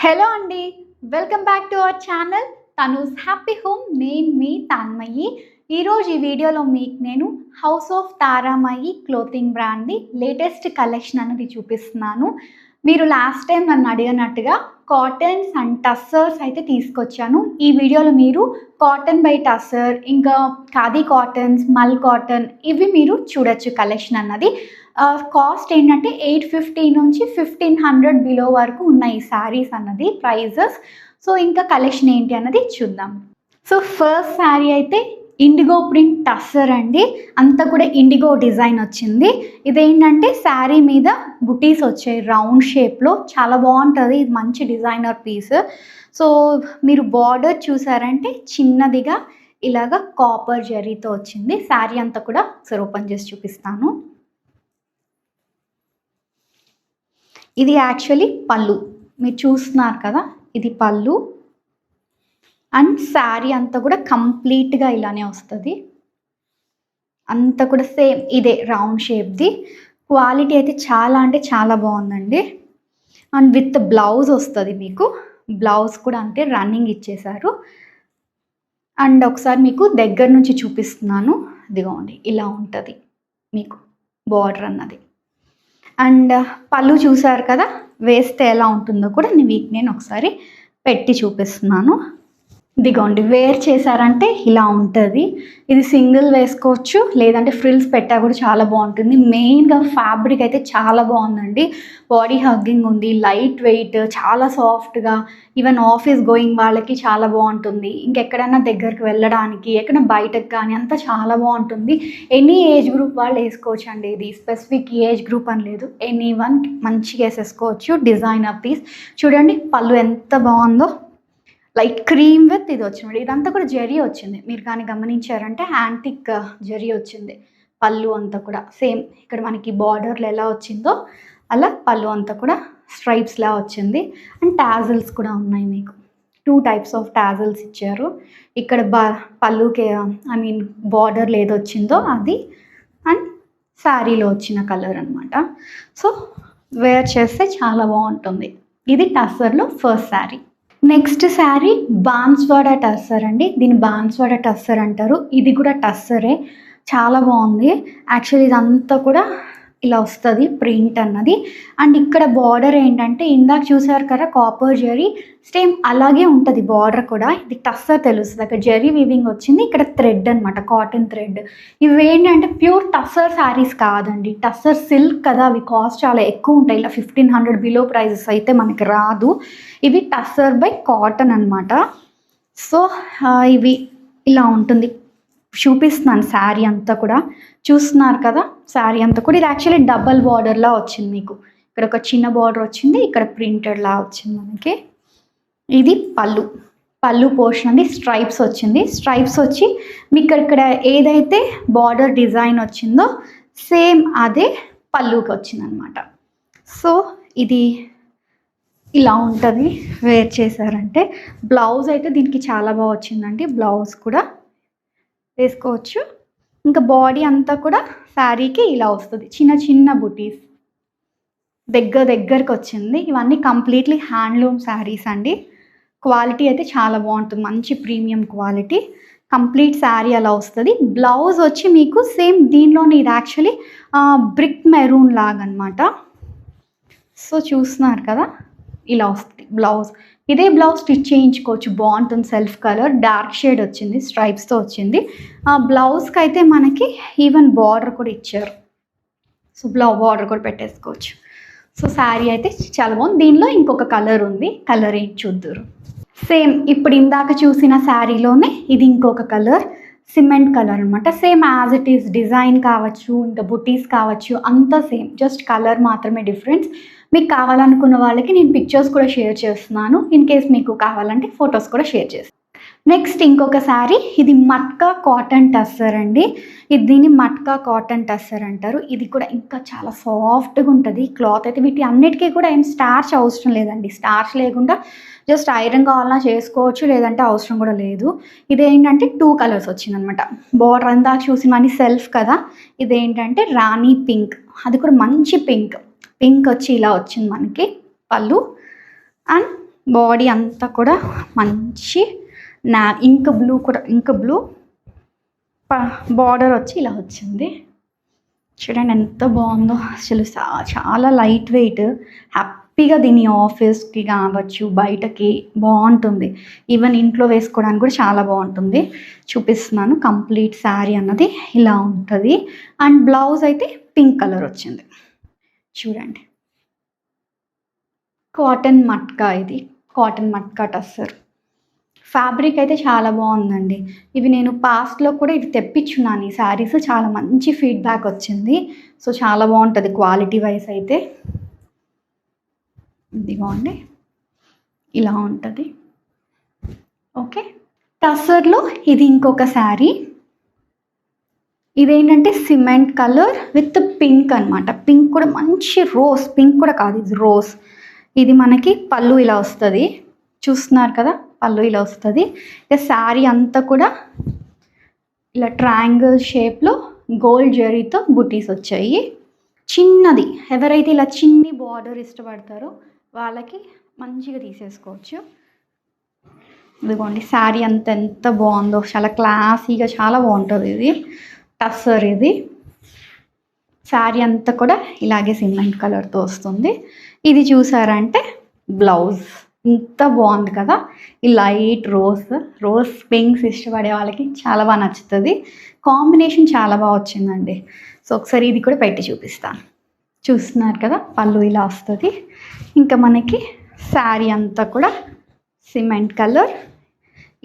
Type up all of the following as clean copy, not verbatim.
Hello అండి. Welcome back to our channel Tanu's happy home. నేను మీ తన్మయి. ఈరోజు ఈ వీడియోలో మీకు నేను హౌస్ ఆఫ్ తారామయి క్లోతింగ్ బ్రాండ్ది లేటెస్ట్ కలెక్షన్ అనేది చూపిస్తున్నాను. మీరు లాస్ట్ టైం నన్ను అడిగినట్టుగా కాటన్స్ అండ్ టస్సర్స్ అయితే తీసుకొచ్చాను. ఈ వీడియోలో మీరు కాటన్ బై టస్సర్, ఇంకా ఖాదీ కాటన్స్, మల్ కాటన్ ఇవి మీరు చూడొచ్చు కలెక్షన్ అన్నది. కాస్ట్ ఏంటంటే 850 నుంచి 1500 బిలో వరకు ఉన్నాయి ఈ శారీస్ అన్నది ప్రైజెస్. సో ఇంకా కలెక్షన్ ఏంటి అన్నది చూద్దాం. సో ఫస్ట్ శారీ అయితే ఇండిగో ప్రింట్ టస్సర్ అండి. అంతా కూడా ఇండిగో డిజైన్ వచ్చింది. ఇదేంటంటే శారీ మీద బుటీస్ వచ్చాయి రౌండ్ షేప్లో, చాలా బాగుంటుంది. ఇది మంచి డిజైనర్ పీస్. సో మీరు బార్డర్ చూసారంటే చిన్నదిగా ఇలాగా కాపర్ జరీతో వచ్చింది. శారీ అంతా కూడా ఒకసారి ఓపెన్ చేసి చూపిస్తాను. ఇది యాక్చువల్లీ పళ్ళు, మీరు చూస్తున్నారు కదా, ఇది పళ్ళు. అండ్ శారీ అంతా కూడా కంప్లీట్గా ఇలానే వస్తుంది. అంతా కూడా సేమ్ ఇదే రౌండ్ షేప్ది. క్వాలిటీ అయితే చాలా అంటే చాలా బాగుందండి. అండ్ విత్ బ్లౌజ్ వస్తుంది మీకు. బ్లౌజ్ కూడా అంతే రన్నింగ్ ఇచ్చేసారు. అండ్ ఒకసారి మీకు దగ్గర నుంచి చూపిస్తున్నాను. ఇదిగోండి, ఇలా ఉంటుంది మీకు బార్డర్ అన్నది. అండ్ పళ్ళు చూసారు కదా, వేస్తే ఎలా ఉంటుందో కూడా నేను ఒకసారి పెట్టి చూపిస్తున్నాను. ఇదిగోండి, వేర్ చేశారంటే ఇలా ఉంటుంది. ఇది సింగిల్ వేసుకోవచ్చు, లేదంటే ఫ్రిల్స్ పెట్టా కూడా చాలా బాగుంటుంది. మెయిన్గా ఫ్యాబ్రిక్ అయితే చాలా బాగుందండి. బాడీ హగ్గింగ్ ఉంది, లైట్ వెయిట్, చాలా సాఫ్ట్గా. ఈవెన్ ఆఫీస్ గోయింగ్ వాళ్ళకి చాలా బాగుంటుంది. ఇంకెక్కడైనా దగ్గరికి వెళ్ళడానికి, ఎక్కడ బయటకు కానీ అంతా చాలా బాగుంటుంది. ఎనీ ఏజ్ గ్రూప్ వాళ్ళు వేసుకోవచ్చు అండి. ఇది స్పెసిఫిక్ ఏజ్ గ్రూప్ అని లేదు, ఎనీ వన్ మంచిగా వేసేసుకోవచ్చు. డిజైనర్ పీస్ చూడండి, పళ్ళు ఎంత బాగుందో. లైట్ క్రీమ్ విత్ ఇది వచ్చింది. ఇదంతా కూడా జరీ వచ్చింది. మీరు కానీ గమనించారంటే యాంటిక్ జరీ వచ్చింది. పళ్ళు అంతా కూడా సేమ్ ఇక్కడ మనకి బార్డర్లు ఎలా వచ్చిందో అలా పళ్ళు అంతా కూడా స్ట్రైప్స్లా వచ్చింది. అండ్ టాజిల్స్ కూడా ఉన్నాయి. మీకు 2 టైప్స్ ఆఫ్ టాజిల్స్ ఇచ్చారు. ఇక్కడ పళ్ళుకి బార్డర్లు ఏది వచ్చిందో అది, అండ్ శారీలో వచ్చిన కలర్ అనమాట. సో వేర్ చేస్తే చాలా బాగుంటుంది. ఇది టస్సర్లో ఫస్ట్ శారీ. నెక్స్ట్ శారీ బాన్స్వాడా టస్సర్ అండి. దీన్ని బాన్స్వాడా టస్సర్ అంటారు. ఇది కూడా టస్సరే, చాలా బాగుంది. యాక్చువల్లీ ఇదంతా కూడా ఇలా వస్తుంది ప్రింట్ అన్నది. అండ్ ఇక్కడ బార్డర్ ఏంటంటే ఇందాక చూసారు కదా కాపర్ జరీ, సేమ్ అలాగే ఉంటుంది బార్డర్ కూడా. ఇది టస్సర్ తెలుస్తుంది. అక్కడ జరీ వీవింగ్ వచ్చింది, ఇక్కడ థ్రెడ్ అనమాట, కాటన్ థ్రెడ్. ఇవి ఏంటంటే ప్యూర్ టస్సర్ శారీస్ కాదండి. టస్సర్ సిల్క్ కదా, అవి కాస్ట్ చాలా ఎక్కువ ఉంటాయి. ఇలా 1500 బిలో ప్రైజెస్ అయితే మనకి రాదు. ఇవి టస్సర్ బై కాటన్ అనమాట. సో ఇవి ఇలా ఉంటుంది. చూపిస్తున్నాను శారీ అంతా కూడా, చూస్తున్నారు కదా శారీ అంతా కూడా. ఇది యాక్చువల్లీ డబల్ బార్డర్లా వచ్చింది మీకు. ఇక్కడ ఒక చిన్న బార్డర్ వచ్చింది, ఇక్కడ ప్రింటెడ్లా వచ్చింది మనకి. ఇది పళ్ళు పోర్షన్ అండి. స్ట్రైప్స్ వచ్చింది. స్ట్రైప్స్ వచ్చి మీకు ఇక్కడ ఏదైతే బార్డర్ డిజైన్ వచ్చిందో సేమ్ అదే పళ్ళుకి వచ్చింది అనమాట. సో ఇది ఇలా ఉంటుంది వేర్ చేశారంటే. బ్లౌజ్ అయితే దీనికి చాలా బాగా వచ్చిందండి. బ్లౌజ్ కూడా వేసుకోవచ్చు. ఇంకా బాడీ అంతా కూడా శారీకి ఇలా వస్తుంది, చిన్న చిన్న బుటీస్ దగ్గరికి వచ్చింది. ఇవన్నీ కంప్లీట్లీ హ్యాండ్లూమ్ శారీస్ అండి. క్వాలిటీ అయితే చాలా బాగుంటుంది, మంచి ప్రీమియం క్వాలిటీ. కంప్లీట్ శారీ అలా వస్తుంది. బ్లౌజ్ వచ్చి మీకు సేమ్ దీనిలోనే, ఇది యాక్చువల్లీ బ్రిక్ మెరూన్ లాగా అనమాట. సో చూస్తున్నారు కదా, ఇలా వస్తుంది బ్లౌజ్. ఇదే బ్లౌజ్ స్టిచ్ చేయించుకోవచ్చు, బాగుంటుంది. సెల్ఫ్ కలర్ డార్క్ షేడ్ వచ్చింది, స్ట్రైప్స్తో వచ్చింది. ఆ బ్లౌజ్కి అయితే మనకి ఈవెన్ బార్డర్ కూడా ఇచ్చారు. సో బార్డర్ కూడా పెట్టేసుకోవచ్చు. సో శారీ అయితే చాలా బాగుంది. దీనిలో ఇంకొక కలర్ ఉంది, కలర్ ఏంటి చూద్దురు. సేమ్ ఇప్పుడు ఇందాక చూసిన శారీలోనే ఇది ఇంకొక కలర్, సిమెంట్ కలర్ అనమాట. Same as it is, design కావచ్చు, ఇంకా బుటీస్ కావచ్చు, అంతా సేమ్, జస్ట్ కలర్ మాత్రమే డిఫరెన్స్. మీకు కావాలనుకున్న వాళ్ళకి నేను పిక్చర్స్ కూడా షేర్ చేస్తున్నాను. ఇన్ కేస్ మీకు కావాలంటే ఫొటోస్ కూడా షేర్ చేస్తాను. నెక్స్ట్ ఇంకొక శారీ, ఇది మట్కా కాటన్ టస్సర్ అండి. దీన్ని మట్కా కాటన్ టస్సర్ అంటారు. ఇది కూడా ఇంకా చాలా సాఫ్ట్గా ఉంటుంది క్లాత్ అయితే. వీటి అన్నిటికీ కూడా ఏం స్టార్చ్ అవసరం లేదండి. స్టార్చ్ లేకుండా జస్ట్ ఐరన్ కావాలన్నా చేసుకోవచ్చు, లేదంటే అవసరం కూడా లేదు. ఇదేంటంటే 2 కలర్స్ వచ్చిందనమాట. బార్డర్ అంతా చూసినవన్నీ సెల్ఫ్ కదా, ఇదేంటంటే రాణి పింక్, అది కూడా మంచి పింక్ వచ్చి ఇలా వచ్చింది మనకి పళ్ళు. అండ్ బాడీ అంతా కూడా మంచి ఇంక్ బ్లూ కూడా, ఇంక్ బ్లూ బార్డర్ వచ్చి ఇలా వచ్చింది. చూడండి ఎంత బాగుందో అసలు. చాలా లైట్ వెయిట్, హ్యాపీగా దీన్ని ఆఫీస్కి కావచ్చు, బయటకి బాగుంటుంది. ఈవెన్ ఇంట్లో వేసుకోవడానికి కూడా చాలా బాగుంటుంది. చూపిస్తున్నాను. కంప్లీట్ శారీ అన్నది ఇలా ఉంటుంది. అండ్ బ్లౌజ్ అయితే పింక్ కలర్ వచ్చింది. చూడండి, కాటన్ మట్కా, ఇది కాటన్ మట్కా టస్సర్. ఫ్యాబ్రిక్ అయితే చాలా బాగుందండి. ఇవి నేను పాస్ట్లో కూడా ఇది తెప్పించున్నాను. ఈ శారీస్ చాలా మంచి ఫీడ్బ్యాక్ వచ్చింది. సో చాలా బాగుంటుంది క్వాలిటీ వైజ్ అయితే. ఇదిగోండి ఇలా ఉంటుంది. ఓకే, టస్సర్లో ఇది ఇంకొక శారీ. ఇదేంటంటే సిమెంట్ కలర్ విత్ పింక్ అనమాట. పింక్ కూడా మంచి రోజ్ పింక్ కూడా కాదు, ఇది రోజ్. ఇది మనకి పళ్ళు ఇలా వస్తుంది, చూస్తున్నారు కదా, పళ్ళు ఇలా వస్తుంది. ఇక శారీ అంతా కూడా ఇలా ట్రయాంగిల్ షేప్లో గోల్డ్ జరీతో బుటీస్ వచ్చాయి. చిన్నది, ఎవరైతే ఇలా చిన్ని బార్డర్ ఇష్టపడతారో వాళ్ళకి మంచిగా తీసేసుకోవచ్చు. ఇదిగోండి శారీ అంతా ఎంత బాగుందో, చాలా క్లాసీగా చాలా బాగుంటుంది. ఇది టస్సర్. ఇది శారీ అంతా కూడా ఇలాగే సిమెంట్ కలర్తో వస్తుంది. ఇది చూసారంటే బ్లౌజ్ ఇంత బాగుంది కదా. ఈ లైట్ రోజ్ పింక్స్ ఇష్టపడే వాళ్ళకి చాలా బాగా నచ్చుతుంది. కాంబినేషన్ చాలా బాగా వచ్చిందండి. సో ఒకసారి ఇది కూడా పెట్టి చూపిస్తాను. చూస్తున్నారు కదా, పళ్ళు ఇలా వస్తుంది. ఇంకా మనకి శారీ అంతా కూడా సిమెంట్ కలర్,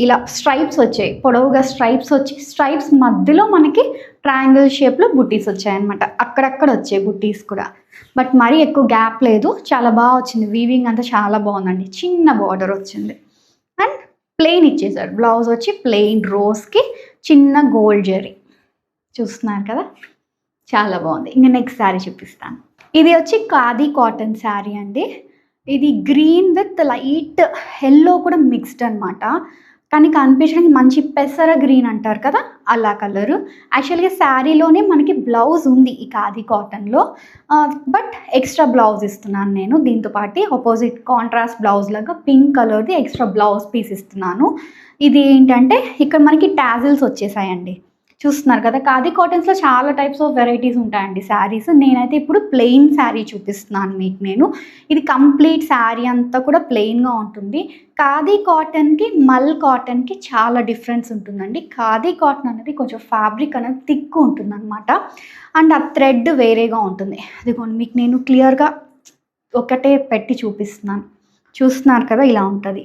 ఇలా స్ట్రైప్స్ వచ్చాయి, పొడవుగా స్ట్రైప్స్ వచ్చి, స్ట్రైప్స్ మధ్యలో మనకి ట్రయాంగిల్ షేప్లో బుట్టీస్ వచ్చాయన్నమాట. అక్కడక్కడ వచ్చాయి బుట్టీస్ కూడా, బట్ మరీ ఎక్కువ గ్యాప్ లేదు. చాలా బాగా వచ్చింది. వీవింగ్ అంతా చాలా బాగుందండి. చిన్న బార్డర్ వచ్చింది అండ్ ప్లెయిన్ ఇచ్చేసారు. బ్లౌజ్ వచ్చి ప్లెయిన్ రోజ్కి చిన్న గోల్డ్ జరీ. చూస్తున్నారు కదా, చాలా బాగుంది. ఇంకా నెక్స్ట్ శారీ చూపిస్తాను. ఇది వచ్చి ఖాదీ కాటన్ శారీ అండి. ఇది గ్రీన్ విత్ లైట్ ఎల్లో కూడా మిక్స్డ్ అనమాట. కానీ కనిపించడానికి మంచి పెసర గ్రీన్ అంటారు కదా, అలా కలరు. యాక్చువల్గా శారీలోనే మనకి బ్లౌజ్ ఉంది ఈ ఖాదీ కాటన్లో, బట్ ఎక్స్ట్రా బ్లౌజ్ ఇస్తున్నాను నేను. దీంతో పాటు ఆపోజిట్ కాంట్రాస్ట్ బ్లౌజ్ లాగా పింక్ కలర్ది ఎక్స్ట్రా బ్లౌజ్ పీస్ ఇస్తున్నాను. ఇది ఏంటంటే ఇక్కడ మనకి టాజిల్స్ వచ్చేసాయండి. చూస్తున్నారు కదా, ఖాదీ కాటన్స్లో చాలా టైప్స్ ఆఫ్ వెరైటీస్ ఉంటాయండి శారీస్. నేనైతే ఇప్పుడు ప్లెయిన్ శారీ చూపిస్తున్నాను మీకు నేను. ఇది కంప్లీట్ శారీ అంతా కూడా ప్లెయిన్గా ఉంటుంది. ఖాదీ కాటన్కి మల్ కాటన్కి చాలా డిఫరెన్స్ ఉంటుందండి. ఖాదీ కాటన్ అనేది కొంచెం ఫ్యాబ్రిక్ అనేది థిక్ ఉంటుందన్నమాట. అండ్ ఆ థ్రెడ్ వేరేగా ఉంటుంది. అదిగోండి మీకు నేను క్లియర్గా ఒకటే పెట్టి చూపిస్తున్నాను. చూస్తున్నారు కదా, ఇలా ఉంటుంది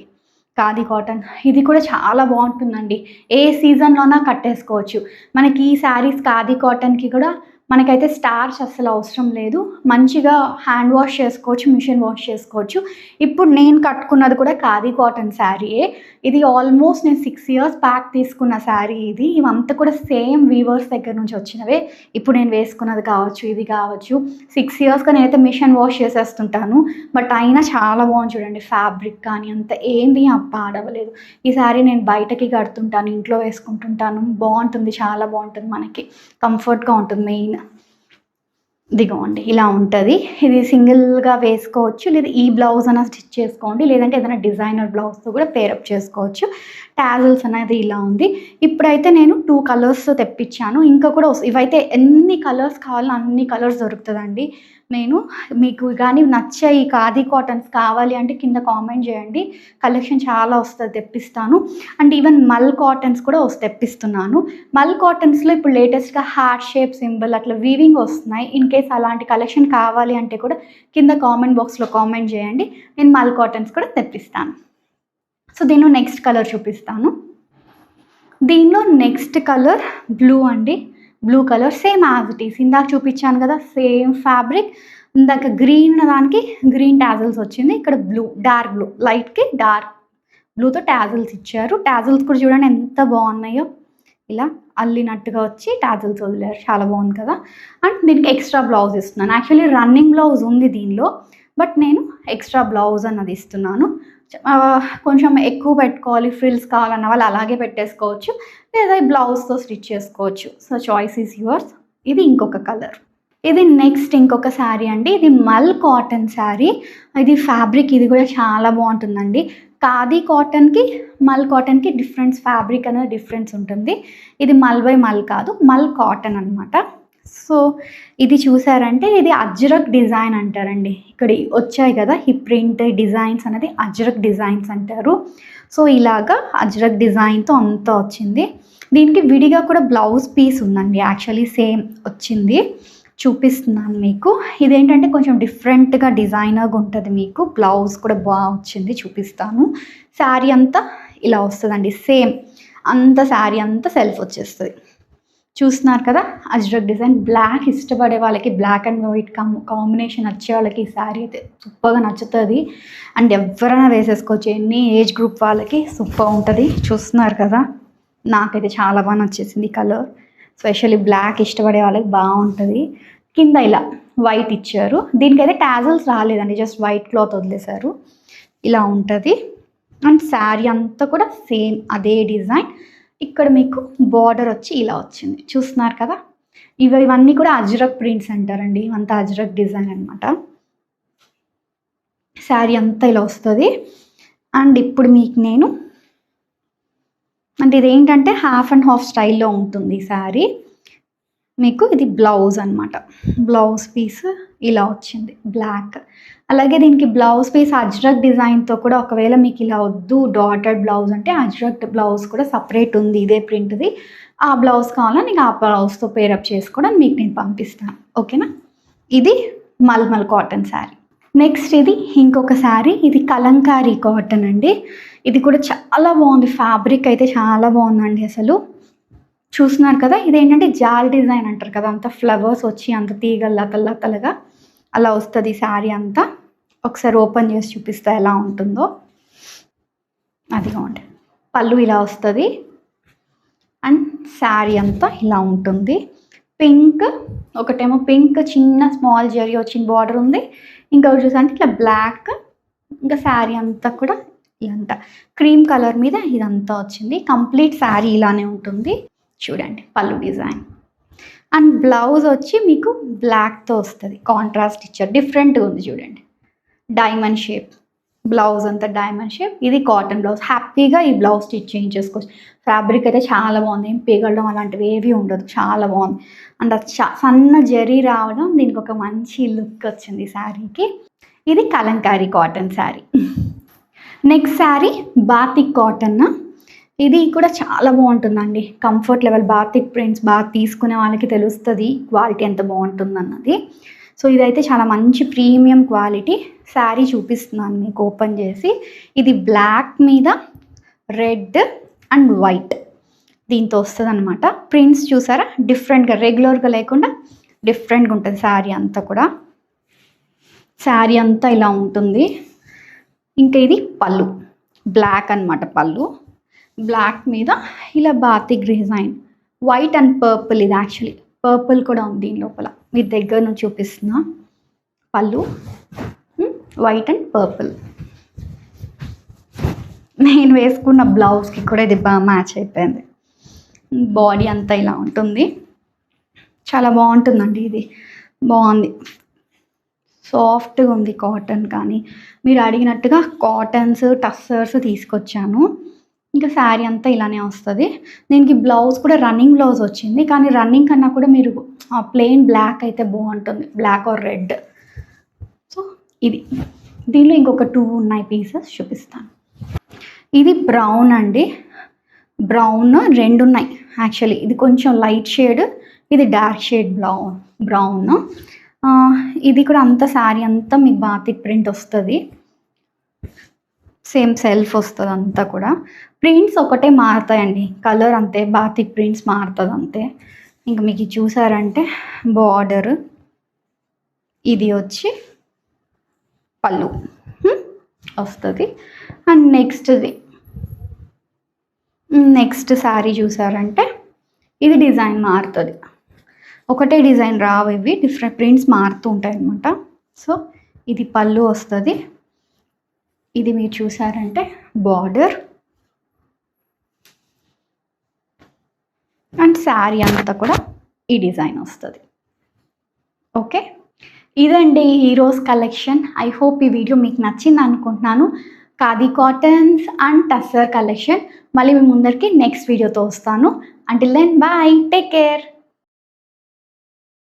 ఖాదీ కాటన్. ఇది కూడా చాలా బాగుంటుందండి. ఏ సీజన్లోనా కట్టేసుకోవచ్చు. మనకి ఈ శారీస్ ఖాదీ కాటన్కి కూడా మనకైతే స్టార్చ్ అస్సలు అవసరం లేదు. మంచిగా హ్యాండ్ వాష్ చేసుకోవచ్చు, మిషన్ వాష్ చేసుకోవచ్చు. ఇప్పుడు నేను కట్టుకున్నది కూడా ఖాదీ కాటన్ శారీయే. ఇది ఆల్మోస్ట్ నేను 6 years బ్యాక్ తీసుకున్న శారీ ఇది. ఇవంతా కూడా సేమ్ వీవర్స్ దగ్గర నుంచి వచ్చినవే. ఇప్పుడు నేను వేసుకున్నది కావచ్చు, ఇది కావచ్చు. 6 yearsగా నేనైతే మిషన్ వాష్ చేసేస్తుంటాను. బట్ అయినా చాలా బాగుంది చూడండి. ఫ్యాబ్రిక్ కానీ అంత ఏంది పాడవలేదు. ఈ శారీ నేను బయటకి కడుతుంటాను, ఇంట్లో వేసుకుంటుంటాను. బాగుంటుంది, చాలా బాగుంటుంది, మనకి కంఫర్ట్గా ఉంటుంది. మెయిన్ ఇదిగోండి ఇలా ఉంటుంది. ఇది సింగిల్గా వేసుకోవచ్చు, లేదా ఈ బ్లౌజ్ అన్న స్టిచ్ చేసుకోండి, లేదంటే ఏదైనా డిజైనర్ బ్లౌజ్తో కూడా పేరప్ చేసుకోవచ్చు. టాజిల్స్ అనేది ఇలా ఉంది. ఇప్పుడైతే నేను 2 కలర్స్ తెప్పించాను. ఇంకా కూడా ఇవైతే ఎన్ని కలర్స్ కావాలో అన్ని కలర్స్ దొరుకుతుందండి. నేను మీకు కానీ నచ్చే ఈ ఖాదీ కాటన్స్ కావాలి అంటే కింద కామెంట్ చేయండి. కలెక్షన్ చాలా వస్తుంది, తెప్పిస్తాను. అండ్ ఈవెన్ మల్ కాటన్స్ కూడా తెప్పిస్తున్నాను. మల్ కాటన్స్లో ఇప్పుడు లేటెస్ట్గా హార్ట్ షేప్ సింబల్ అట్లా వీవింగ్ వస్తున్నాయి. ఇన్ కేస్ అలాంటి కలెక్షన్ కావాలి అంటే కూడా కింద కామెంట్ బాక్స్లో కామెంట్ చేయండి. నేను మల్ కాటన్స్ కూడా తెప్పిస్తాను. సో దీనిలో నెక్స్ట్ కలర్ చూపిస్తాను. దీనిలో నెక్స్ట్ కలర్ బ్లూ అండి. Blue colour same as it is. ఇందాక చూపించాను కదా, సేమ్ ఫ్యాబ్రిక్. ఇందాక గ్రీన్ దానికి గ్రీన్ టాజిల్స్ వచ్చింది. ఇక్కడ బ్లూ, డార్క్ బ్లూ, లైట్కి డార్క్ బ్లూతో టాజిల్స్ ఇచ్చారు. టాజిల్స్ కూడా చూడండి ఎంత బాగున్నాయో. ఇలా అల్లినట్టుగా వచ్చి టాజిల్స్ వదిలేరు. చాలా బాగుంది కదా. అండ్ దీనికి ఎక్స్ట్రా బ్లౌజ్ ఇస్తున్నాను. యాక్చువల్లీ రన్నింగ్ బ్లౌజ్ ఉంది దీనిలో, బట్ నేను ఎక్స్ట్రా బ్లౌజ్ అన్నది ఇస్తున్నాను. కొంచెం ఎక్కువ పెట్టుకోవాలి, ఫ్రిల్స్ కావాలన్న వాళ్ళు అలాగే పెట్టేసుకోవచ్చు, లేదా బ్లౌజ్తో స్టిచ్ చేసుకోవచ్చు. So choice is yours. ఇది ఇంకొక కలర్. ఇది నెక్స్ట్ ఇంకొక శారీ అండి. ఇది మల్ కాటన్ శారీ. ఇది ఫ్యాబ్రిక్ ఇది కూడా చాలా బాగుంటుందండి. ఖాదీ కాటన్కి మల్ కాటన్కి ఫ్యాబ్రిక్ అనేది డిఫరెన్స్ ఉంటుంది. ఇది మల్ బై మల్ కాదు, మల్ కాటన్ అనమాట. సో ఇది చూసారంటే ఇది అజ్రక్ డిజైన్ అంటారండి. ఇక్కడ వచ్చాయి కదా ఈ ప్రింట్ డిజైన్స్ అనేది అజ్రక్ డిజైన్స్ అంటారు. సో ఇలాగా అజ్రక్ డిజైన్తో అంతా వచ్చింది. దీనికి విడిగా కూడా బ్లౌజ్ పీస్ ఉందండి. యాక్చువల్లీ సేమ్ వచ్చింది, చూపిస్తున్నాను మీకు. ఇదేంటంటే కొంచెం డిఫరెంట్గా డిజైనర్గా ఉంటుంది. మీకు బ్లౌజ్ కూడా బాగా వచ్చింది, చూపిస్తాను. శారీ అంతా ఇలా వస్తుందండి, సేమ్ అంత శారీ అంతా సెల్ఫ్ వచ్చేస్తుంది. చూస్తున్నారు కదా అజ్రక్ డిజైన్. బ్లాక్ ఇష్టపడే వాళ్ళకి, బ్లాక్ అండ్ వైట్ కాంబినేషన్ వచ్చే వాళ్ళకి ఈ శారీ అయితే సూపర్గా నచ్చుతుంది. అండ్ ఎవరైనా వేసేసుకోవచ్చు, ఎన్ని ఏజ్ గ్రూప్ వాళ్ళకి సూపర్ ఉంటుంది. చూస్తున్నారు కదా, నాకైతే చాలా బాగా నచ్చేసింది కలర్. స్పెషల్లీ బ్లాక్ ఇష్టపడే వాళ్ళకి బాగుంటుంది. కింద ఇలా వైట్ ఇచ్చారు. దీనికైతే టాజల్స్ రాలేదండి, జస్ట్ వైట్ క్లాత్ వదిలేశారు. ఇలా ఉంటుంది. అండ్ శారీ అంతా కూడా సేమ్ అదే డిజైన్. ఇక్కడ మీకు బార్డర్ వచ్చి ఇలా వచ్చింది, చూస్తున్నారు కదా. ఇవన్నీ కూడా అజ్రక్ ప్రింట్స్ అంటారండి. ఇవంతా అజ్రక్ డిజైన్ అనమాట. శారీ అంతా ఇలా వస్తుంది. అండ్ ఇప్పుడు మీకు నేను అంటే ఇదేంటంటే హాఫ్ అండ్ హాఫ్ స్టైల్లో ఉంటుంది శారీ. మీకు ఇది బ్లౌజ్ అనమాట. బ్లౌజ్ పీస్ ఇలా వచ్చింది బ్లాక్. అలాగే దీనికి బ్లౌజ్ పీస్ అజ్రక్ డిజైన్తో కూడా, ఒకవేళ మీకు ఇలా వద్దు డాటెడ్ బ్లౌజ్ అంటే అజ్రక్ బ్లౌజ్ కూడా సపరేట్ ఉంది ఇదే ప్రింట్ది. ఆ బ్లౌజ్ కావాలా నీకు ఆ బ్లౌజ్తో పేరప్ చేసుకోవడం మీకు నేను పంపిస్తాను, ఓకేనా. ఇది మల్మల్ కాటన్ శారీ. నెక్స్ట్ ఇది ఇంకొక శారీ. ఇది కలంకారీ కాటన్ అండి. ఇది కూడా చాలా బాగుంది. ఫ్యాబ్రిక్ అయితే చాలా బాగుందండి అసలు. చూస్తున్నారు కదా, ఇదేంటంటే జాల్ డిజైన్ అంటారు కదా, అంత ఫ్లవర్స్ వచ్చి అంత తీగలు లతలుగా అలా వస్తుంది శారీ అంతా. ఒకసారి ఓపెన్ చేసి చూపిస్తా ఎలా ఉంటుందో. అదిగోండి, పళ్ళు ఇలా వస్తుంది. అండ్ శారీ అంతా ఇలా ఉంటుంది. పింక్, ఒకటేమో పింక్ చిన్న స్మాల్ జరీ వచ్చిన బార్డర్ ఉంది. ఇంకొకటి చూసారంటే ఇట్లా బ్లాక్. ఇంకా శారీ అంతా కూడా ఇదంతా క్రీమ్ కలర్ మీద ఇదంతా వచ్చింది. కంప్లీట్ శారీ ఇలానే ఉంటుంది. చూడండి పళ్ళు డిజైన్. అండ్ బ్లౌజ్ వచ్చి మీకు బ్లాక్తో వస్తుంది, కాంట్రాస్ట్ ఇచ్చారు, డిఫరెంట్గా ఉంది చూడండి. డైమండ్ షేప్ బ్లౌజ్ అంతా డైమండ్ షేప్. ఇది కాటన్ బ్లౌజ్. హ్యాపీగా ఈ బ్లౌజ్ స్టిచ్ చేయించేసుకోవచ్చు. ఫ్యాబ్రిక్ అయితే చాలా బాగుంది, ఏం పిగలడం అలాంటివి ఏవి ఉండదు, చాలా బాగుంది. అండ్ సన్న జరీ రావడం దీనికి ఒక మంచి లుక్ వచ్చింది శారీకి. ఇది Kalamkari cotton sari. Next sari batik cotton. ఇది కూడా చాలా బాగుంటుందండి. కంఫర్ట్ లెవెల్ బాతిక్ ప్రింట్స్ బాగా తీసుకునే వాళ్ళకి తెలుస్తుంది క్వాలిటీ ఎంత బాగుంటుందన్నది. సో ఇదైతే చాలా మంచి ప్రీమియం క్వాలిటీ శారీ. చూపిస్తున్నాను మీకు ఓపెన్ చేసి. ఇది బ్లాక్ మీద రెడ్ అండ్ వైట్ దీంతో వస్తుంది అనమాట. ప్రింట్స్ చూసారా, డిఫరెంట్గా, రెగ్యులర్గా లేకుండా డిఫరెంట్గా ఉంటుంది శారీ అంతా కూడా. శారీ అంతా ఇలా ఉంటుంది. ఇంకా ఇది పళ్ళు, బ్లాక్ అనమాట పళ్ళు. బ్లాక్ మీద ఇలా batik design, white and purple. ఇది యాక్చువల్లీ పర్పుల్ కూడా ఉంది దీని లోపల. మీ దగ్గర నుంచి చూపిస్తున్నా. పళ్ళు వైట్ అండ్ పర్పుల్. నేను వేసుకున్న బ్లౌజ్కి కూడా ఇది బాగా మ్యాచ్ అయిపోయింది. బాడీ అంతా ఇలా ఉంటుంది. చాలా బాగుంటుందండి. ఇది బాగుంది, సాఫ్ట్గా ఉంది కాటన్. కానీ మీరు అడిగినట్టుగా కాటన్స్ టస్సర్స్ తీసుకొచ్చాను. ఇంకా శారీ అంతా ఇలానే వస్తుంది. దీనికి బ్లౌజ్ కూడా రన్నింగ్ బ్లౌజ్ వచ్చింది. కానీ రన్నింగ్ కన్నా కూడా మీరు ప్లెయిన్ బ్లాక్ అయితే బాగుంటుంది, బ్లాక్ ఆర్ రెడ్. సో ఇది దీనిలో ఇంకొక 2 ఉన్నాయి పీసెస్, చూపిస్తాను. ఇది బ్రౌన్ అండి. బ్రౌన్ 2 ఉన్నాయి యాక్చువల్లీ. ఇది కొంచెం లైట్ షేడ్, ఇది డార్క్ షేడ్ బ్రౌన్. ఇది కూడా అంత శారీ అంతా మీకు బాతిక్ ప్రింట్ వస్తుంది. సేమ్ సెల్ఫ్ వస్తుంది అంతా కూడా. ప్రింట్స్ ఒకటే మారుతాయండి, కలర్ అంతే, బాతిక్ ప్రింట్స్ మారుతుంది అంతే. ఇంకా మీకు చూసారంటే బార్డర్ ఇది వచ్చి పళ్ళు వస్తుంది. అండ్ నెక్స్ట్ శారీ చూసారంటే ఇది డిజైన్ మారుతుంది. ఒకటే డిజైన్ రావు ఇవి, డిఫరెంట్ ప్రింట్స్ మారుతూ ఉంటాయి అన్నమాట. సో ఇది పళ్ళు వస్తుంది. ఇది మీరు చూసారంటే బార్డర్. అండ్ శారీ అంతా కూడా ఈ డిజైన్ వస్తుంది. ఓకే, ఇదండి ఈరోజు కలెక్షన్. ఐ హోప్ ఈ వీడియో మీకు నచ్చింది అనుకుంటున్నాను. Khadi cottons and tussar collection. మళ్ళీ మీ ముందరికి నెక్స్ట్ వీడియోతో వస్తాను. Until then bye, take care.